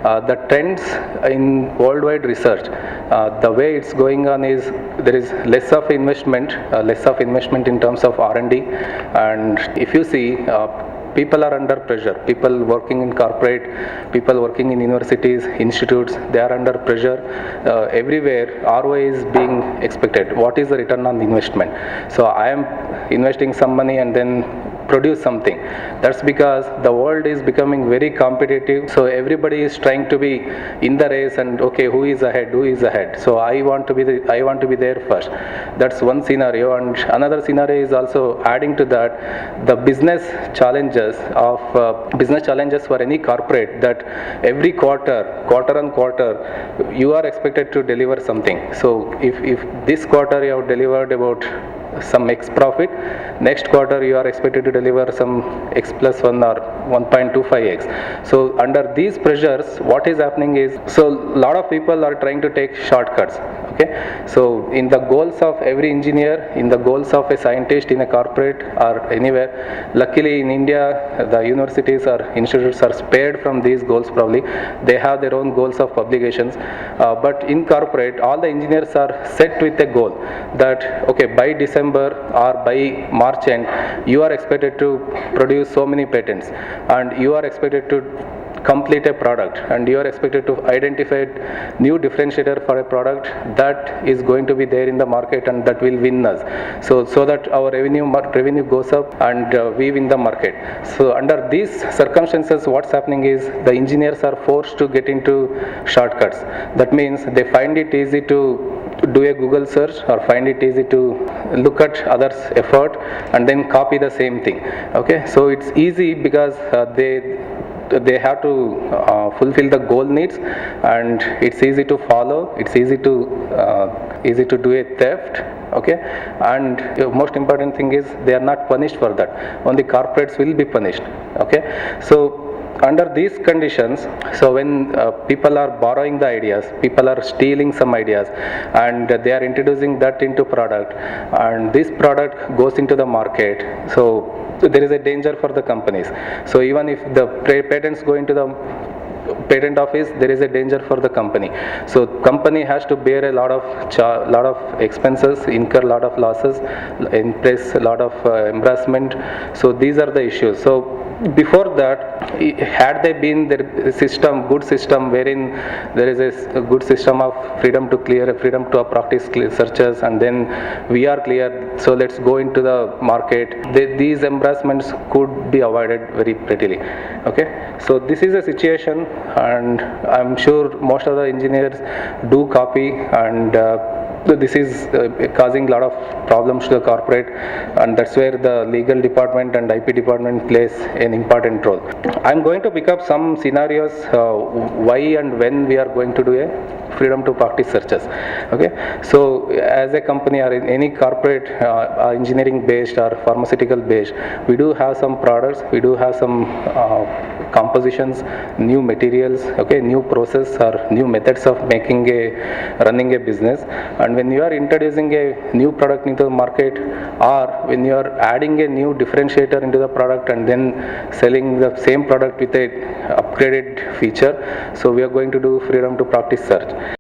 The trends in worldwide research, the way it's going on is there is less of investment in terms of R&D, and if you see, people are under pressure. People working in corporate, people working in universities, institutes, they are under pressure. Everywhere ROI is being expected. What is the return on investment? So I am investing some money and then produce something. That's because the world is becoming very competitive, so everybody is trying to be in the race, and okay, who is ahead, so I want to be there first. That's one scenario. And another scenario is also adding to that, the business challenges for any corporate, that every quarter on quarter you are expected to deliver something. So if this quarter you have delivered about some X profit, next quarter you are expected to deliver some X plus 1 or 1.25X. So under these pressures, what is happening is, so a lot of people are trying to take shortcuts. Okay, so in the goals of every engineer, in the goals of a scientist in a corporate or anywhere, luckily in India the universities or institutes are spared from these goals. Probably they have their own goals of publications, but in corporate all the engineers are set with a goal that okay, by December or by March end you are expected to produce so many patents, and you are expected to complete a product, and you are expected to identify new differentiator for a product that is going to be there in the market and that will win us, so that our revenue goes up and we win the market. So under these circumstances, what's happening is the engineers are forced to get into shortcuts. That means they find it easy to do a Google search, or find it easy to look at others' effort and then copy the same thing. Okay, so it's easy because they have to fulfill the goal needs, and it's easy to follow, it's easy to do a theft. Okay, and most important thing is they are not punished for that. Only corporates will be punished. Okay, so under these conditions, so when people are borrowing the ideas, people are stealing some ideas and they are introducing that into product, and this product goes into the market, so there is a danger for the companies. So even if the patents go into the patent office, there is a danger for the company. So company has to bear a lot of expenses, incur a lot of losses, place a lot of embarrassment. So these are the issues. So before that, had they been their good system wherein there is a good system of freedom to practice searches, and then we are clear, so let's go into the market, these embarrassments could be avoided very prettily. Okay, so this is a situation, and I'm sure most of the engineers do copy, and this is causing a lot of problems to the corporate, and that's where the legal department and IP department plays an important role. I'm going to pick up some scenarios why and when we are going to do a freedom to practice searches. Okay, so as a company or in any corporate engineering based or pharmaceutical based, we do have some products, we do have some compositions, new materials, okay, new process or new methods of running a business. And when you are introducing a new product into the market, or when you are adding a new differentiator into the product and then selling the same product with a upgraded feature, so we are going to do freedom to practice search.